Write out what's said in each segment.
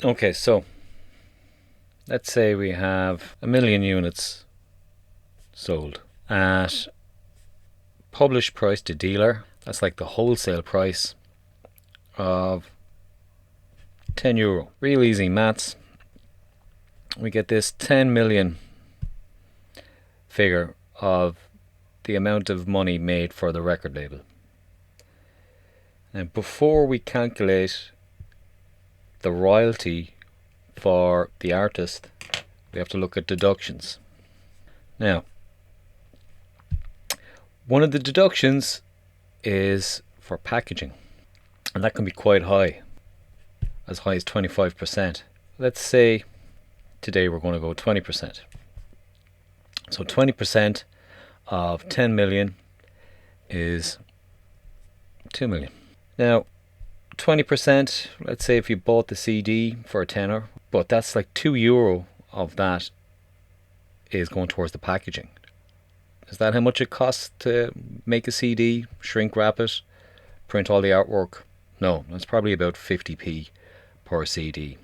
Okay, so let's say we have 1 million units sold at published price to dealer. That's like the wholesale price of €10. Real easy maths. We get this 10 million figure of the amount of money made for the record label. And before we calculate the royalty for the artist, we have to look at deductions. Now, one of the deductions is for packaging, and that can be quite high as 25%. Let's say today we're going to go 20%. So 20% of 10 million is 2 million. Now, 20%, let's say if you bought the CD for a tenner, but that's like €2 of that is going towards the packaging. Is that how much it costs to make a CD, shrink wrap it, print all the artwork? No, that's probably about 50p per CD.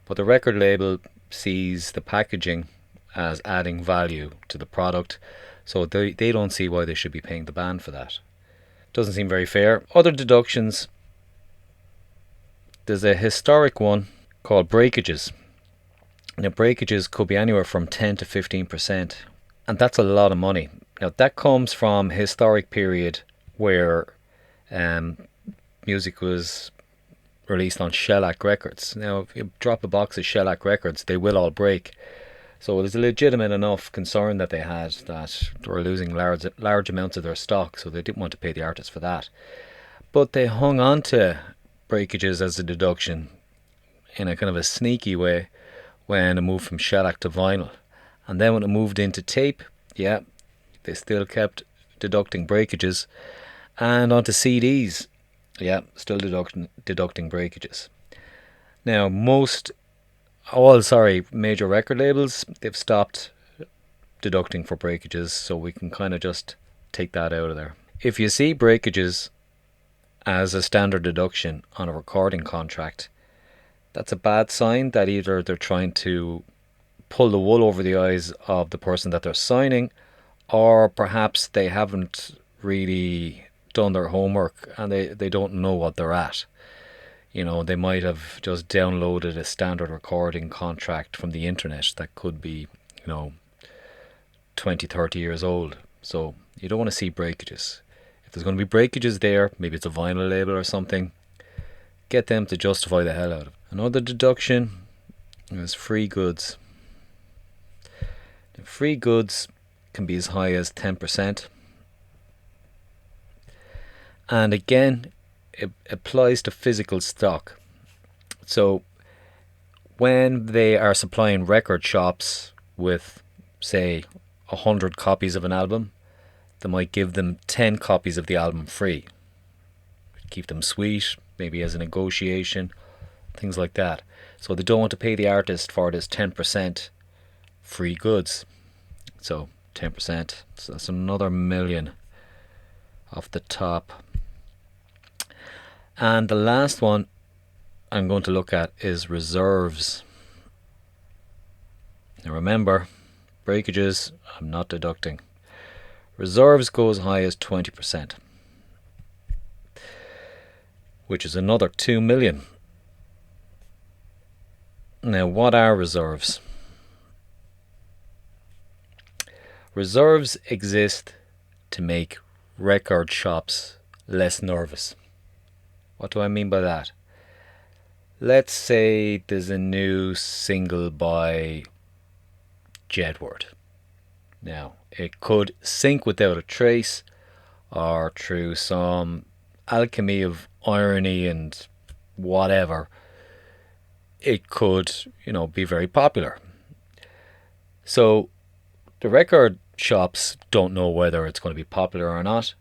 But the record label sees the packaging as adding value to the product, so they don't see why they should be paying the band for that. Doesn't seem very fair. Other deductions, there's a historic one called breakages. Now, breakages could be anywhere from 10 to 15%, and that's a lot of money. Now, that comes from a historic period where music was released on shellac records. Now, if you drop a box of shellac records, they will all break. So there's a legitimate enough concern that they had that they were losing large amounts of their stock, so they didn't want to pay the artist for that. But they hung on to breakages as a deduction in a kind of a sneaky way when it moved from shellac to vinyl. And then when it moved into tape, yeah, they still kept deducting breakages. And onto CDs, yeah, still deducting breakages. Now, major record labels, they've stopped deducting for breakages, so we can kind of just take that out of there. If you see breakages as a standard deduction on a recording contract, that's a bad sign that either they're trying to pull the wool over the eyes of the person that they're signing, or perhaps they haven't really done their homework and they don't know what they're at. You know, they might have just downloaded a standard recording contract from the internet that could be, 20, 30 years old. So you don't want to see breakages. If there's going to be breakages there, maybe it's a vinyl label or something, get them to justify the hell out of it. Another deduction is free goods. Now, free goods can be as high as 10%. And again, it applies to physical stock. So when they are supplying record shops with, say, 100 copies of an album, they might give them 10 copies of the album free. Keep them sweet, maybe as a negotiation, things like that. So they don't want to pay the artist for this 10% free goods. So 10%, so that's another million off the top. And the last one I'm going to look at is reserves. Now remember, breakages, I'm not deducting. Reserves go as high as 20%, which is another 2 million. Now, what are reserves? Reserves exist to make record shops less nervous. What do I mean by that? Let's say there's a new single by Jedward. Now, it could sync without a trace, or through some alchemy of irony and whatever, it could, be very popular. So the record shops don't know whether it's going to be popular or not.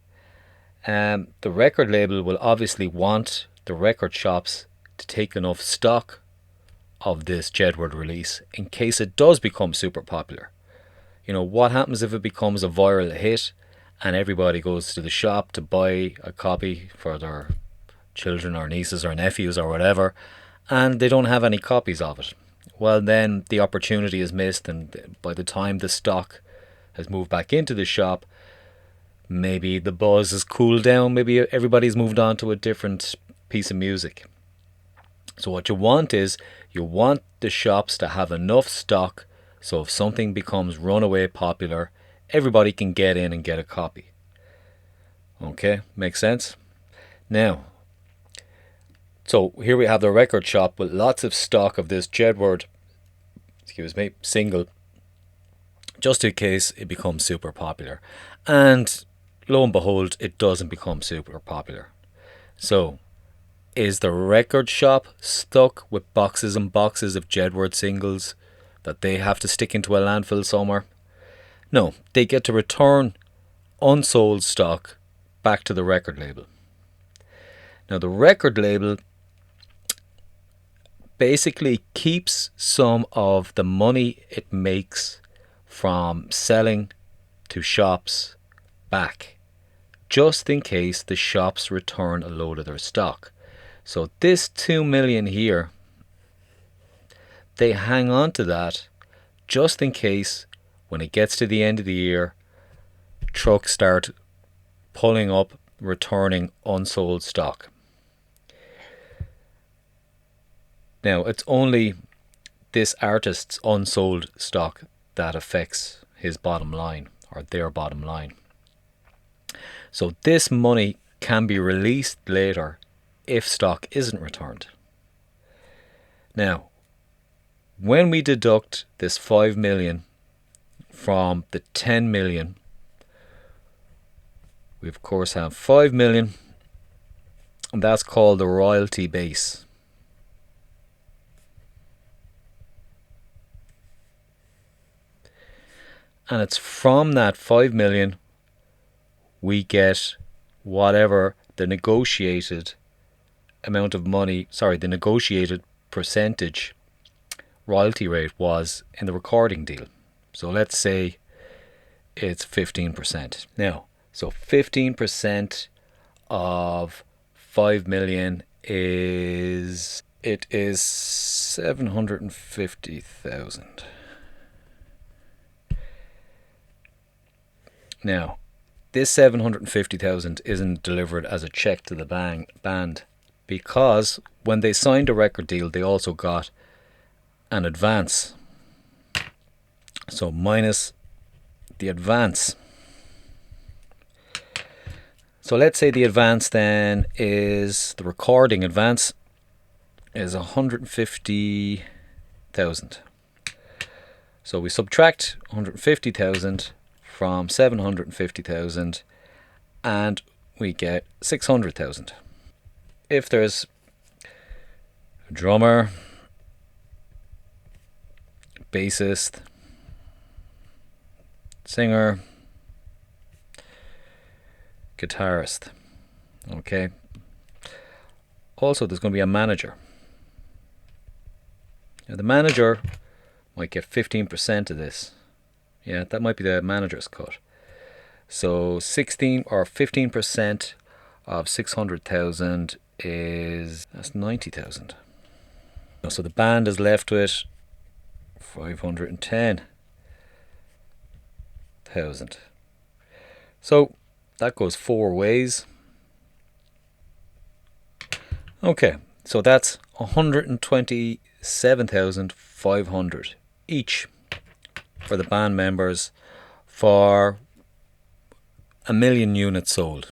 The record label will obviously want the record shops to take enough stock of this Jedward release in case it does become super popular. What happens if it becomes a viral hit and everybody goes to the shop to buy a copy for their children or nieces or nephews or whatever, and they don't have any copies of it, well, then the opportunity is missed, and by the time the stock has moved back into the shop, maybe the buzz has cooled down, maybe everybody's moved on to a different piece of music. So what you want is, you want the shops to have enough stock so if something becomes runaway popular, everybody can get in and get a copy. Okay, makes sense? Now, so here we have the record shop with lots of stock of this Jedward, single, just in case it becomes super popular. And lo and behold, it doesn't become super popular. So, is the record shop stuck with boxes and boxes of Jedward singles that they have to stick into a landfill somewhere? No, they get to return unsold stock back to the record label. Now, the record label basically keeps some of the money it makes from selling to shops back, just in case the shops return a load of their stock. So this 2 million here, they hang on to that just in case when it gets to the end of the year, trucks start pulling up, returning unsold stock. Now, it's only this artist's unsold stock that affects his bottom line, or their bottom line. So this money can be released later if stock isn't returned. Now, when we deduct this 5 million from the 10 million, we of course have 5 million, and that's called the royalty base. And it's from that 5 million we get whatever the negotiated amount of money, the negotiated percentage royalty rate was in the recording deal. So let's say it's 15%. Now, so 15% of 5 million is 750,000. Now, this 750,000 isn't delivered as a check to the band, because when they signed a record deal, they also got an advance. So minus the advance. So let's say the advance then is, the recording advance is 150,000. So we subtract 150,000 from 750,000 and we get 600,000. If there's a drummer, bassist, singer, guitarist, okay. Also, there's going to be a manager. Now, the manager might get 15% of this. Yeah, that might be the manager's cut. So 16 or 15% of 600,000 that's 90,000. So the band is left with 510,000. So that goes 4 ways. Okay, so that's 127,500 each for the band members for 1 million units sold.